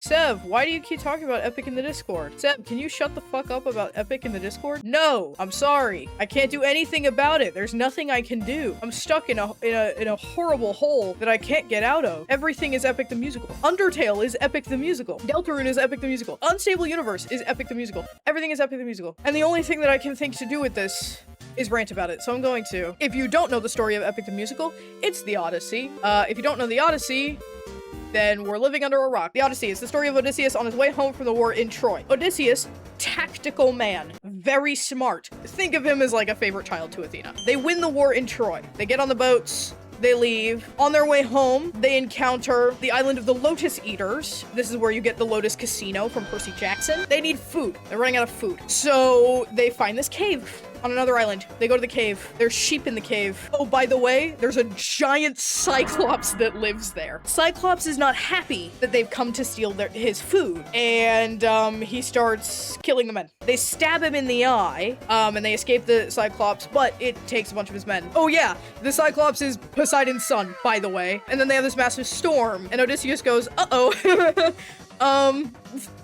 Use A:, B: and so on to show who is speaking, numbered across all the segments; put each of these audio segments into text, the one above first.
A: Sev, why do you keep talking about Epic in the Discord? Sev, can you shut the fuck up about Epic in the Discord? No, I'm sorry. I can't do anything about it. There's nothing I can do. I'm stuck in a horrible hole that I can't get out of. Everything is Epic the Musical. Undertale is Epic the Musical. Deltarune is Epic the Musical. Unstable Universe is Epic the Musical. Everything is Epic the Musical. And the only thing that I can think to do with this is rant about it, so I'm going to. If you don't know the story of Epic the Musical, it's the Odyssey. If you don't know the Odyssey, then we're living under a rock. The Odyssey is the story of Odysseus on his way home from the war in Troy. Odysseus, tactical man, very smart. Think of him as like a favorite child to Athena. They win the war in Troy. They get on the boats. They leave. On their way home, they encounter the island of the Lotus Eaters. This is where you get the Lotus Casino from Percy Jackson. They need food. They're running out of food. So they find this cave on another island. They go to the cave. There's sheep in the cave. Oh, by the way, there's a giant Cyclops that lives there. Cyclops is not happy that they've come to steal his food, and he starts killing the men. They stab him in the eye, and they escape the Cyclops, but it takes a bunch of his men. Oh yeah, the Cyclops is Poseidon's son, by the way. And then they have this massive storm, and Odysseus goes, uh-oh.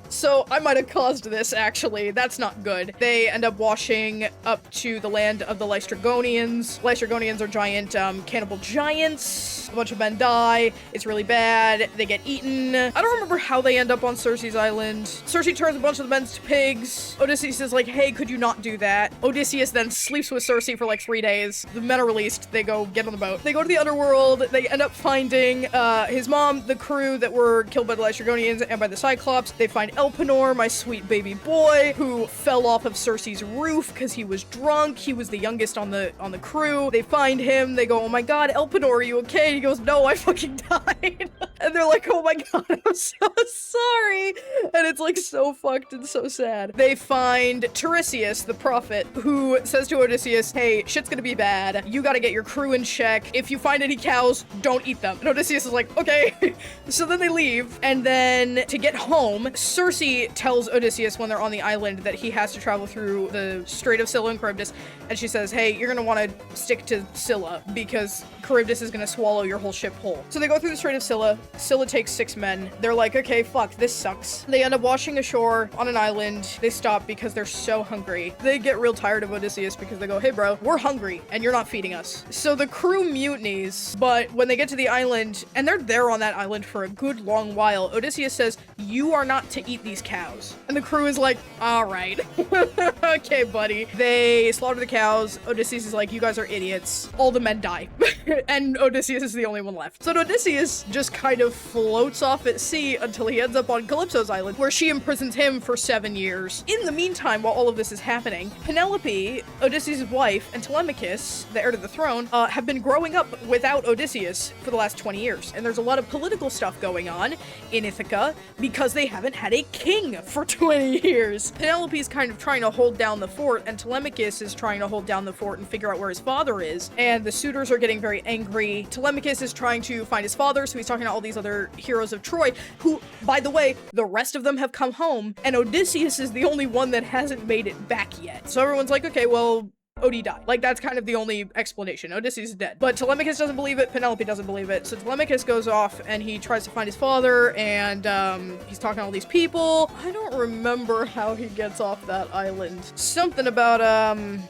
A: So I might have caused this, actually. That's not good. They end up washing up to the land of the Lystragonians. Lystragonians are giant, cannibal giants. A bunch of men die. It's really bad. They get eaten. I don't remember how they end up on Circe's island. Circe turns a bunch of the men to pigs. Odysseus is like, hey, could you not do that? Odysseus then sleeps with Circe for like 3 days. The men are released. They go get on the boat. They go to the underworld. They end up finding, his mom, the crew that were killed by the Lystragonians and by the Cyclops. They find Elpenor, my sweet baby boy, who fell off of Circe's roof because he was drunk. He was the youngest on the crew. They find him. They go, oh my god, Elpenor, are you okay? And he goes, no, I fucking died. And they're like, oh my god, I'm so sorry. And it's like so fucked and so sad. They find Tiresias, the prophet, who says to Odysseus, hey, shit's gonna be bad. You gotta get your crew in check. If you find any cows, don't eat them. And Odysseus is like, okay. So then they leave. And then to get home, Circe tells Odysseus when they're on the island that he has to travel through the Strait of Scylla and Charybdis, and she says, hey, you're gonna want to stick to Scylla because Charybdis is gonna swallow your whole ship whole. So they go through the Strait of Scylla. Scylla takes 6 men. They're like, okay, fuck, this sucks. They end up washing ashore on an island. They stop because they're so hungry. They get real tired of Odysseus because they go, hey bro, we're hungry and you're not feeding us. So the crew mutinies, but when they get to the island, and they're there on that island for a good long while, Odysseus says, you are not to eat these cows. And the crew is like, all right. Okay, buddy. They slaughter the cows. Odysseus is like, you guys are idiots. All the men die. And Odysseus is the only one left. So Odysseus just kind of floats off at sea until he ends up on Calypso's island, where she imprisons him for 7 years. In the meantime, while all of this is happening, Penelope, Odysseus' wife, and Telemachus, the heir to the throne, have been growing up without Odysseus for the last 20 years. And there's a lot of political stuff going on in Ithaca because they haven't had a king for 20 years. Penelope's kind of trying to hold down the fort, and Telemachus is trying to hold down the fort and figure out where his father is. And the suitors are getting very angry. Telemachus is trying to find his father, so he's talking to all these other heroes of Troy, who, by the way, the rest of them have come home, and Odysseus is the only one that hasn't made it back yet. So everyone's like, okay, well, Odie died. Like, that's kind of the only explanation. Odysseus is dead. But Telemachus doesn't believe it, Penelope doesn't believe it. So Telemachus goes off and he tries to find his father, and he's talking to all these people. I don't remember how he gets off that island. Something about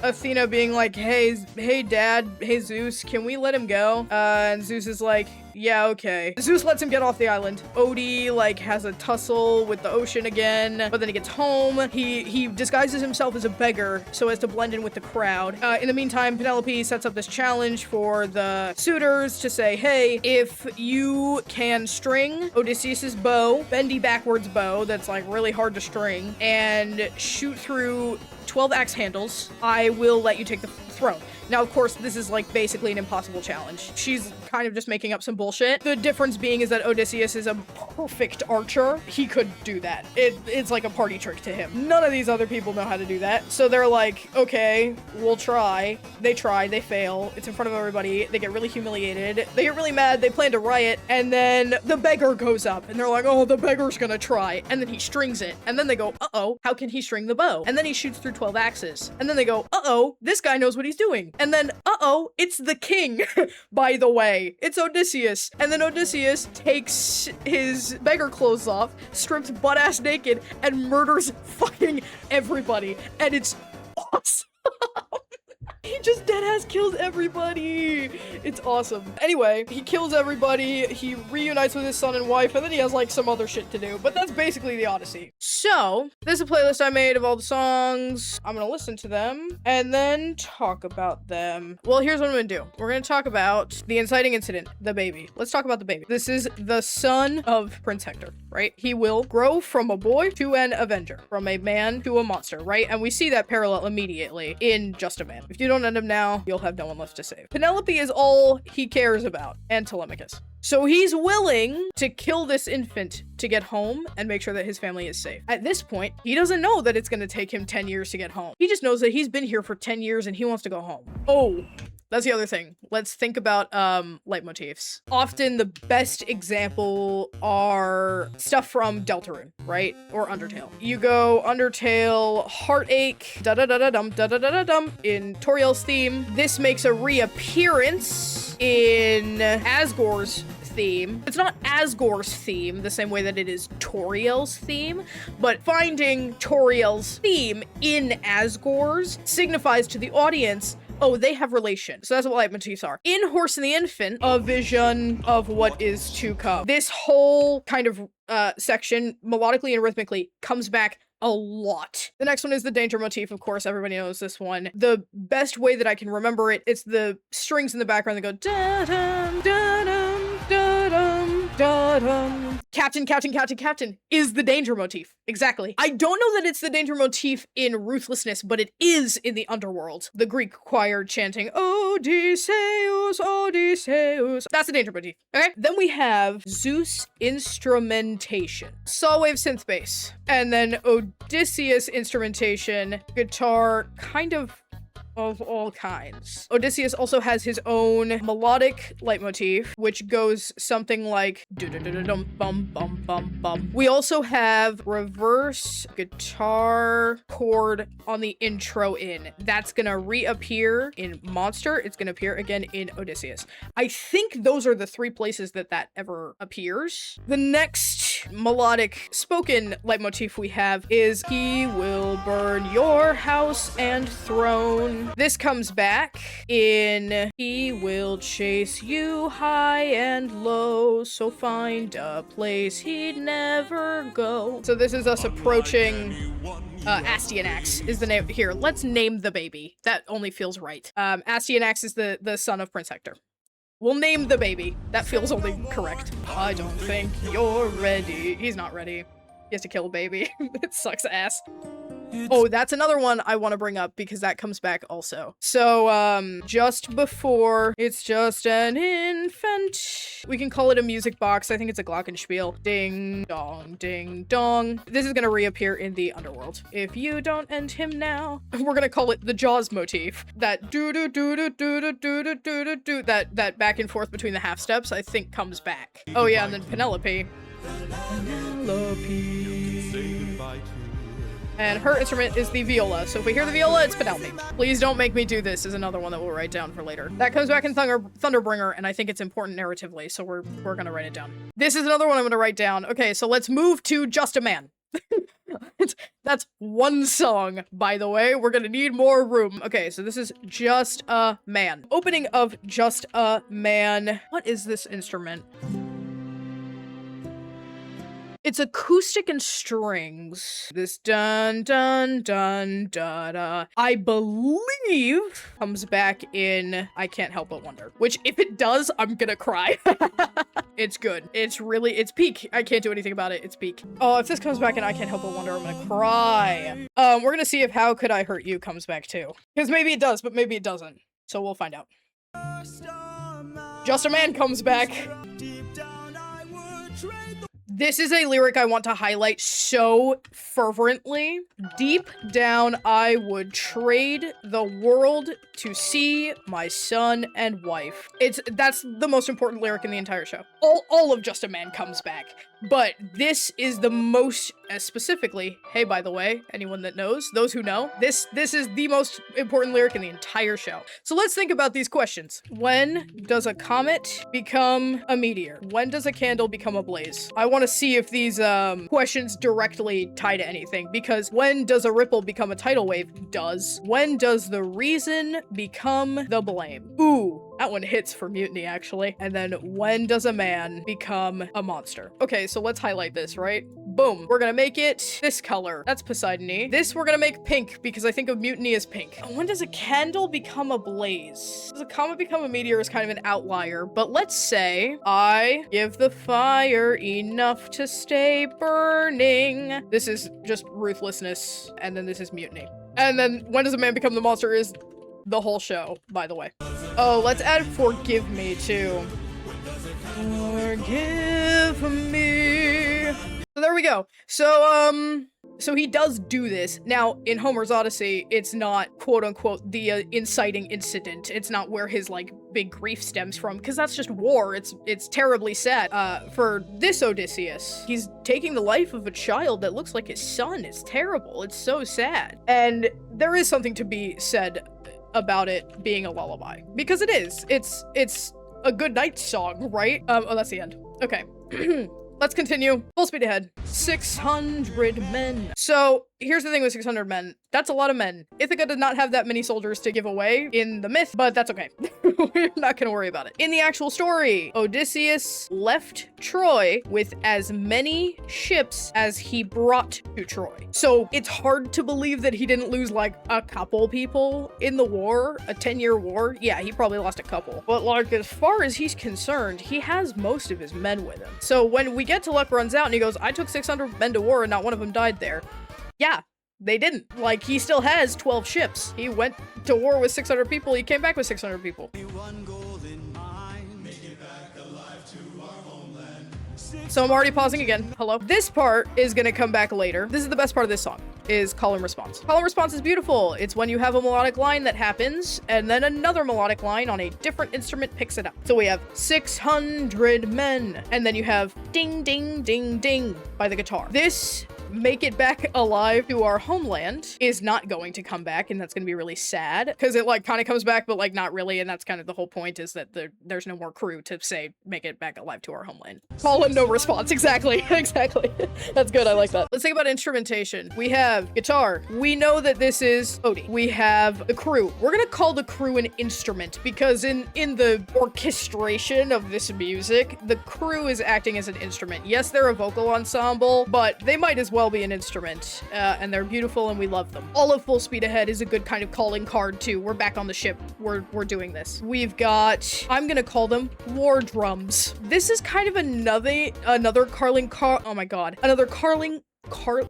A: Athena being like, hey dad, hey Zeus, can we let him go? And Zeus is like, yeah, okay. Zeus lets him get off the island. Odie, like, has a tussle with the ocean again, but then he gets home. He disguises himself as a beggar so as to blend in with the crowd. In the meantime, Penelope sets up this challenge for the suitors to say, hey, if you can string Odysseus's bow, bendy backwards bow that's, like, really hard to string, and shoot through 12 axe handles, I will let you take the throne. Now, of course, this is like basically an impossible challenge. She's kind of just making up some bullshit. The difference being is that Odysseus is a perfect archer. He could do that. It's like a party trick to him. None of these other people know how to do that. So they're like, okay, we'll try. They try, they fail. It's in front of everybody. They get really humiliated. They get really mad. They plan to riot. And then the beggar goes up and they're like, oh, the beggar's gonna try. And then he strings it. And then they go, uh-oh, how can he string the bow? And then he shoots through 12 axes. And then they go, uh-oh, this guy knows what he's doing. And then, uh-oh, it's the king, by the way. It's Odysseus. And then Odysseus takes his beggar clothes off, strips butt-ass naked, and murders fucking everybody. And it's awesome. He just deadass kills everybody. It's awesome. Anyway, he kills everybody, he reunites with his son and wife, and then he has like some other shit to do. But that's basically the Odyssey. So, this is a playlist I made of all the songs. I'm gonna listen to them and then talk about them. Well, here's what I'm gonna do. We're gonna talk about the inciting incident, the baby. Let's talk about the baby. This is the son of Prince Hector, right? He will grow from a boy to an avenger, from a man to a monster, right? And we see that parallel immediately in Just a Man. If you don't end him now, you'll have no one left to save. Penelope is all he cares about, and Telemachus. So he's willing to kill this infant to get home and make sure that his family is safe. At this point, he doesn't know that it's gonna take him 10 years to get home. He just knows that he's been here for 10 years and he wants to go home. Oh, that's the other thing. Let's think about leitmotifs. Often the best example are stuff from Deltarune, right? Or Undertale. You go Undertale, Heartache, da-da-da-da-dum, da-da-da-da-dum in Toriel's theme. This makes a reappearance in Asgore's theme. It's not Asgore's theme the same way that it is Toriel's theme, but finding Toriel's theme in Asgore's signifies to the audience, oh, they have relation. So that's what leitmotifs are. In Horse and the Infant, a vision of what is to come. This whole kind of section, melodically and rhythmically, comes back a lot. The next one is the danger motif, of course, everybody knows this one. The best way that I can remember it, it's the strings in the background that go da-dum, da-dum, da-dum, da-dum. Captain, captain, captain, captain is the danger motif. Exactly. I don't know that it's the danger motif in Ruthlessness, but it is in the underworld. The Greek choir chanting, Odysseus, Odysseus. That's the danger motif, okay? Then we have Zeus instrumentation. Saw wave synth bass. And then Odysseus instrumentation, guitar, kind of all kinds. Odysseus also has his own melodic leitmotif, which goes something like do-do-do-do-dum, bum, bum, bum, bum. We also have reverse guitar chord on the intro in. That's gonna reappear in Monster. It's gonna appear again in Odysseus. I think those are the three places that that ever appears. The next melodic spoken leitmotif we have is He will burn your house and throne. This comes back in He will chase you high and low, so find a place he'd never go. So this is us approaching Astyanax is the name here. Let's name the baby. That only feels right. Astyanax is the son of Prince Hector. We'll name the baby. That feels only correct. I don't think you're ready. He's not ready. He has to kill a baby. It sucks ass. Oh, that's another one I want to bring up because that comes back also. So, just before, it's just an infant. We can call it a music box. I think it's a glockenspiel. Ding dong, ding dong. This is gonna reappear in the underworld. If you don't end him now, we're gonna call it the Jaws motif. That do do do do do do do do do do that back and forth between the half steps, I think comes back. Oh yeah, and then Penelope. And her instrument is the viola. So if we hear the viola, it's Penelope. Please don't make me do this is another one that we'll write down for later. That comes back in Thunderbringer, and I think it's important narratively, so we're gonna write it down. This is another one I'm gonna write down. Okay, so let's move to Just a Man. That's one song, by the way. We're gonna need more room. Okay, so this is Just a Man. Opening of Just a Man. What is this instrument? It's acoustic and strings. This dun dun dun da da, I believe comes back in I Can't Help But Wonder. Which, if it does, I'm gonna cry. It's good. It's peak. I can't do anything about it. It's peak. Oh, if this comes back in I Can't Help But Wonder, I'm gonna cry. We're gonna see if How Could I Hurt You comes back too. Because maybe it does, but maybe it doesn't. So we'll find out. Just a Man comes back. This is a lyric I want to highlight so fervently. Deep down, I would trade the world to see my son and wife. That's the most important lyric in the entire show. All of Just a Man comes back. But this is the most, specifically, hey, by the way, anyone that knows, those who know, this is the most important lyric in the entire show. So let's think about these questions. When does a comet become a meteor? When does a candle become a blaze? I want to see if these questions directly tie to anything, because when does a ripple become a tidal wave? Does. When does the reason become the blame? Ooh. That one hits for mutiny, actually. And then, when does a man become a monster? Okay, so let's highlight this, right? Boom. We're gonna make it this color. That's Poseidon-y. This we're gonna make pink, because I think of mutiny as pink. When does a candle become a blaze? Does a comet become a meteor is kind of an outlier, but let's say I give the fire enough to stay burning. This is just ruthlessness, and then this is mutiny. And then, when does a man become the monster is the whole show, by the way. Oh, let's add forgive me, too. Forgive me. So there we go. So he does do this. Now, in Homer's Odyssey, it's not, quote-unquote, the inciting incident. It's not where his, like, big grief stems from, because that's just war. It's terribly sad. For this Odysseus, he's taking the life of a child that looks like his son. It's terrible. It's so sad. And there is something to be said about it being a lullaby, because it is. It's a good night song, right? Oh, that's the end. Okay. Let's continue. Full speed ahead. 600 men. So here's the thing with 600 men. That's a lot of men. Ithaca did not have that many soldiers to give away in the myth, but that's okay. We're not gonna worry about it. In the actual story, Odysseus left Troy with as many ships as he brought to Troy. So it's hard to believe that he didn't lose like a couple people in the war, a 10-year war. Yeah, he probably lost a couple. But like, as far as he's concerned, he has most of his men with him. So when we get to Luck Runs Out and he goes, I took 600 men to war and not one of them died there. Yeah, they didn't. Like, he still has 12 ships. He went to war with 600 people. He came back with 600 people. So I'm already pausing again. Hello. This part is gonna come back later. This is the best part of this song, is call and response. Call and response is beautiful. It's when you have a melodic line that happens, and then another melodic line on a different instrument picks it up. So we have 600 men, and then you have ding, ding, ding, ding by the guitar. This make it back alive to our homeland is not going to come back, and that's going to be really sad, because it like kind of comes back, but like not really, and that's kind of the whole point, is that there's no more crew to say make it back alive to our homeland. Call and no response. Exactly. Exactly. That's good. I like that. Let's think about instrumentation. We have guitar. We know that this is Odie. We have the crew. We're gonna call the crew an instrument, because in the orchestration of this music, the crew is acting as an instrument. Yes, they're a vocal ensemble, but they might as well be an instrument, and they're beautiful and we love them. All of Full Speed Ahead is a good kind of calling card too. We're back on the ship. We're doing this. We've got, I'm gonna call them war drums. This is kind of another calling card. Oh my god. Another calling card.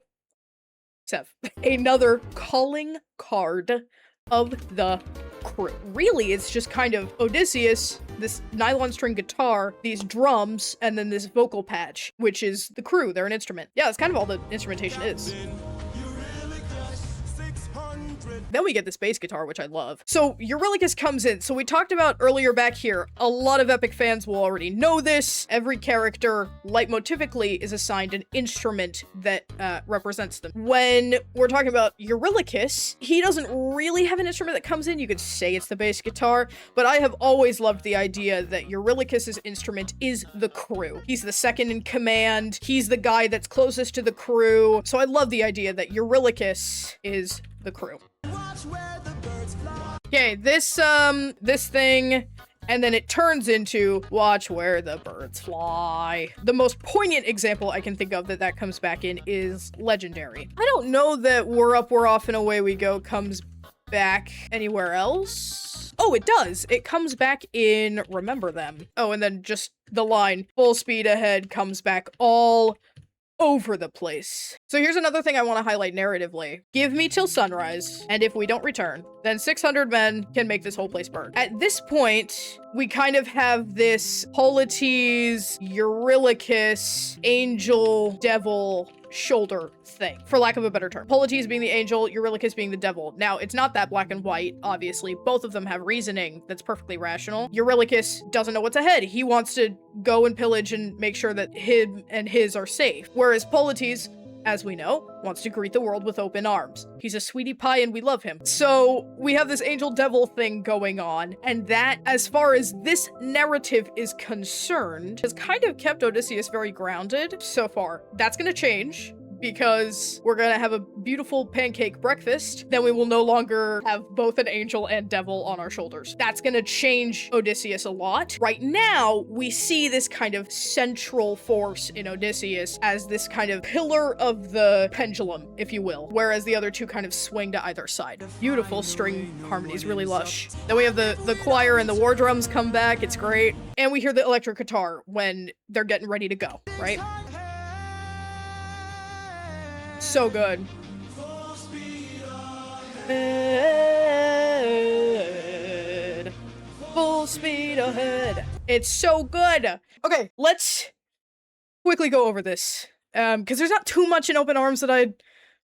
A: Another calling card of the crew. Really, it's just kind of Odysseus, this nylon string guitar, these drums, and then this vocal patch, which is the crew. They're an instrument. Yeah, that's kind of all the instrumentation is. Then we get this bass guitar, which I love. So Eurylochus comes in. So we talked about earlier back here, a lot of epic fans will already know this. Every character, leitmotifically, is assigned an instrument that represents them. When we're talking about Eurylochus, he doesn't really have an instrument that comes in. You could say it's the bass guitar, but I have always loved the idea that Eurylochus's instrument is the crew. He's the second in command. He's the guy that's closest to the crew. So I love the idea that Eurylochus is the crew. Okay, this thing, and then it turns into watch where the birds fly. The most poignant example I can think of that comes back in is Legendary. I don't know that We're Up, We're Off, and Away We Go comes back anywhere else. Oh, it does. It comes back in Remember Them. Oh, and then just the line, Full Speed Ahead comes back all over the place. So here's another thing I want to highlight narratively. Give me till sunrise, and if we don't return, then 600 men can make this whole place burn. At this point, we kind of have this Polites, Eurylochus, angel, devil shoulder thing, for lack of a better term. Polites being the angel, Eurylochus being the devil. Now, it's not that black and white, obviously. Both of them have reasoning that's perfectly rational. Eurylochus doesn't know what's ahead. He wants to go and pillage and make sure that him and his are safe. Whereas Polites, as we know, wants to greet the world with open arms. He's a sweetie pie and we love him. So we have this angel-devil thing going on, and that, as far as this narrative is concerned, has kind of kept Odysseus very grounded so far. That's gonna change, because we're gonna have a beautiful pancake breakfast, then we will no longer have both an angel and devil on our shoulders. That's gonna change Odysseus a lot. Right now, we see this kind of central force in Odysseus as this kind of pillar of the pendulum, if you will, whereas the other two kind of swing to either side. Beautiful string harmonies, really lush. Then we have the choir and the war drums come back, it's great. And we hear the electric guitar when they're getting ready to go, right? So good. Full speed ahead. It's so good. Okay, let's quickly go over this. Because there's not too much in Open Arms that I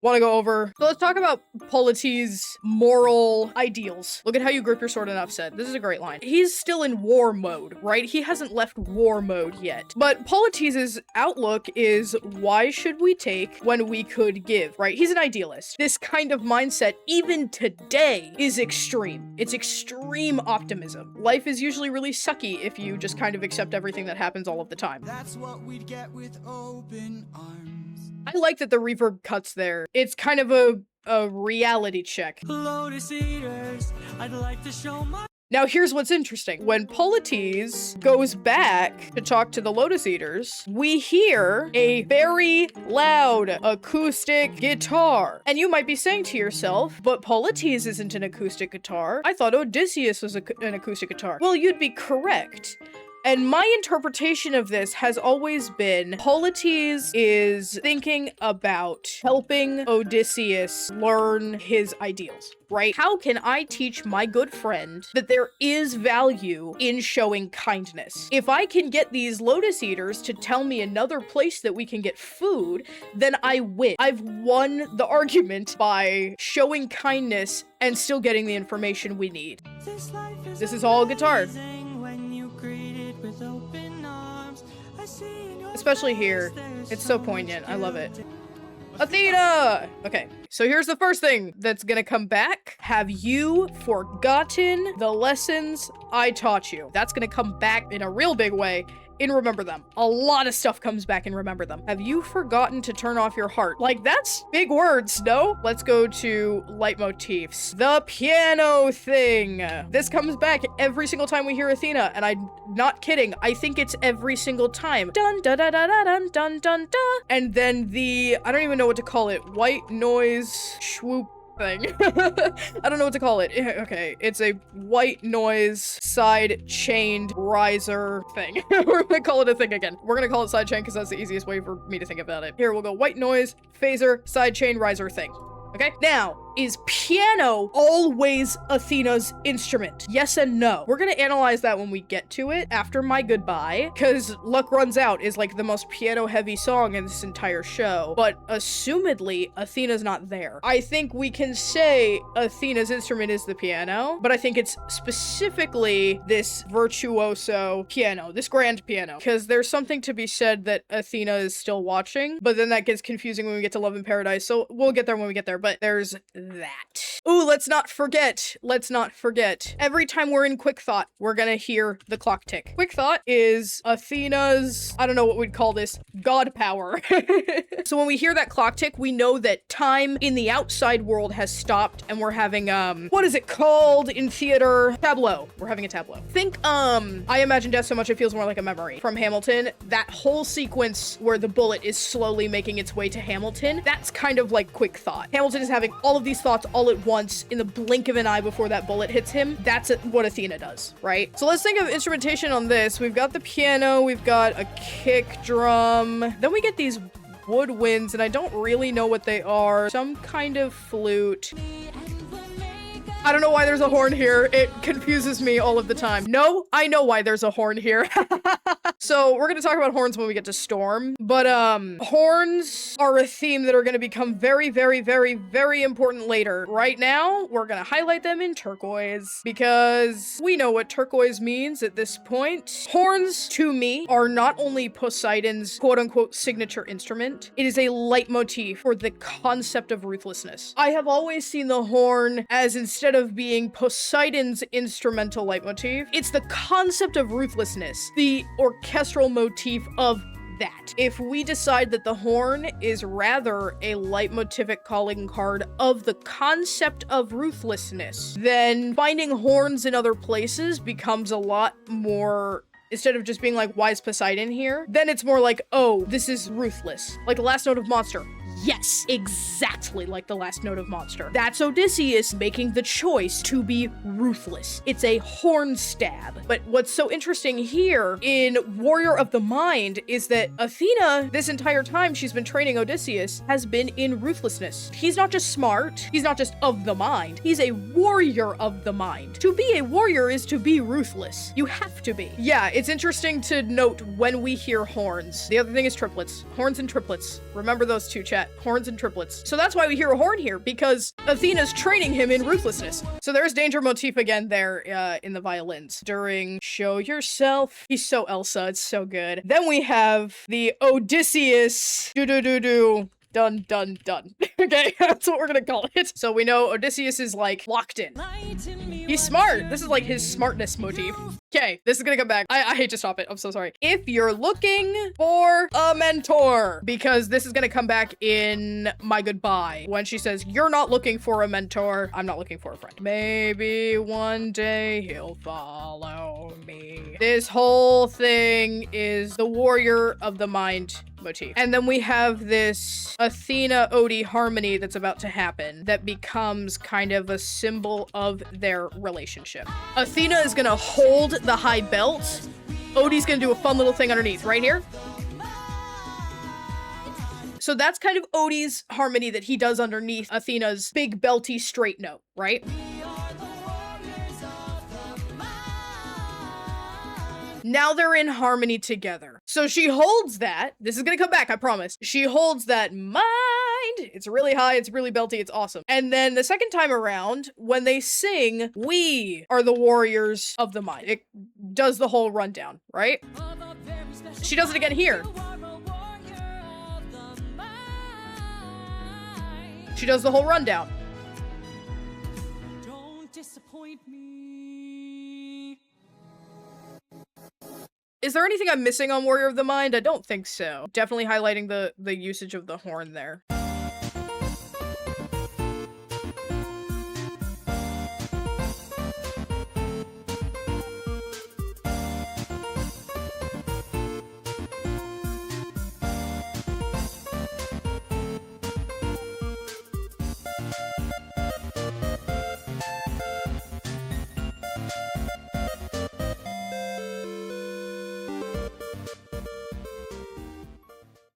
A: want to go over. So let's talk about Polites' moral ideals. Look at how you grip your sword, enough said. This is a great line. He's still in war mode, right? He hasn't left war mode yet. But Polites' outlook is, why should we take when we could give, right? He's an idealist. This kind of mindset, even today, is extreme. It's extreme optimism. Life is usually really sucky if you just kind of accept everything that happens all of the time. That's what we'd get with open arms. I like that the reverb cuts there. It's kind of a reality check. Lotus eaters, I'd like to show my... Now here's what's interesting. When Polites goes back to talk to the Lotus Eaters, we hear a very loud acoustic guitar. And you might be saying to yourself, but Polites isn't an acoustic guitar. I thought Odysseus was an acoustic guitar. Well, you'd be correct. And my interpretation of this has always been, Polites is thinking about helping Odysseus learn his ideals, right? How can I teach my good friend that there is value in showing kindness? If I can get these Lotus Eaters to tell me another place that we can get food, then I win. I've won the argument by showing kindness and still getting the information we need. This is all guitar. Especially here. It's so poignant. I love it. Athena! Okay, so here's the first thing that's gonna come back. Have you forgotten the lessons I taught you? That's gonna come back in a real big way in Remember Them. A lot of stuff comes back in Remember Them. Have you forgotten to turn off your heart? Like, that's big words, no? Let's go to leitmotifs. The piano thing. This comes back every single time we hear Athena, and I'm not kidding. I think it's every single time. Dun da da da da dun dun dun da. And then the, I don't even know what to call it, white noise swoop thing. I don't know what to call it. Okay, it's a white noise side chained riser thing. We're gonna call it a thing again. We're gonna call it side chain because that's the easiest way for me to think about it. Here, we'll go white noise, phaser, side chain, riser thing. Okay? Now, is piano always Athena's instrument? Yes and no. We're gonna analyze that when we get to it after my goodbye, because Luck Runs Out is like the most piano-heavy song in this entire show, but assumedly, Athena's not there. I think we can say Athena's instrument is the piano, but I think it's specifically this virtuoso piano, this grand piano, because there's something to be said that Athena is still watching, but then that gets confusing when we get to Love in Paradise, so we'll get there when we get there, but there's that. Ooh, let's not forget. Every time we're in Quick Thought, we're gonna hear the clock tick. Quick Thought is Athena's, I don't know what we'd call this, god power. So when we hear that clock tick, we know that time in the outside world has stopped and we're having, what is it called in theater? Tableau. We're having a tableau. Think, I Imagine Death So Much It Feels More Like a Memory from Hamilton. That whole sequence where the bullet is slowly making its way to Hamilton, that's kind of like Quick Thought. Hamilton is having all of these thoughts all at once in the blink of an eye before that bullet hits him. That's what Athena does, right? So let's think of instrumentation on this. We've got the piano, we've got a kick drum. Then we get these woodwinds, and I don't really know what they are. Some kind of flute. I don't know why there's a horn here. It confuses me all of the time. No, I know why there's a horn here. So we're gonna talk about horns when we get to Storm, But horns are a theme that are going to become very, very, very, very important later. Right now, we're going to highlight them in turquoise because we know what turquoise means at this point. Horns, to me, are not only Poseidon's quote-unquote signature instrument, it is a leitmotif for the concept of ruthlessness. I have always seen the horn as, instead of being Poseidon's instrumental leitmotif, it's the concept of ruthlessness, the orchestral motif of that. If we decide that the horn is rather a leitmotivic calling card of the concept of ruthlessness, then finding horns in other places becomes a lot more. Instead of just being like, why is Poseidon here? Then it's more like, oh, this is ruthless. Like the last note of Monster. Yes, exactly like the last note of Monster. That's Odysseus making the choice to be ruthless. It's a horn stab. But what's so interesting here in Warrior of the Mind is that Athena, this entire time she's been training Odysseus, has been in ruthlessness. He's not just smart, he's not just of the mind, he's a warrior of the mind. To be a warrior is to be ruthless. You have to be. Yeah, it's interesting to note when we hear horns. The other thing is triplets. Horns and triplets. Remember those two, chat. Horns and triplets. So that's why we hear a horn here, because Athena's training him in ruthlessness. So there's danger motif again there in the violins during Show Yourself. He's so Elsa, it's so good. Then we have the Odysseus do-do-do-do. Dun, dun, dun. Okay, that's what we're gonna call it. So we know Odysseus is like locked in. He's smart. This is like his smartness motif. Okay, this is gonna come back. I hate to stop it. I'm so sorry. If you're looking for a mentor, because this is gonna come back in My Goodbye when she says, you're not looking for a mentor. I'm not looking for a friend. Maybe one day he'll follow me. This whole thing is the Warrior of the Mind motif. And then we have this Athena Odie harmony that's about to happen that becomes kind of a symbol of their relationship. Athena is gonna hold the high belt. Odie's gonna do a fun little thing underneath right here. So that's kind of Odie's harmony that he does underneath Athena's big belty straight note, right? Now they're in harmony together. So she holds that. This is gonna come back, I promise. She holds that mind. It's really high, it's really belty, it's awesome. And then the second time around, when they sing, we are the warriors of the mind. It does the whole rundown, right? She does it again here. She does the whole rundown. Don't disappoint me. Is there anything I'm missing on Warrior of the Mind? I don't think so. Definitely highlighting the usage of the horn there.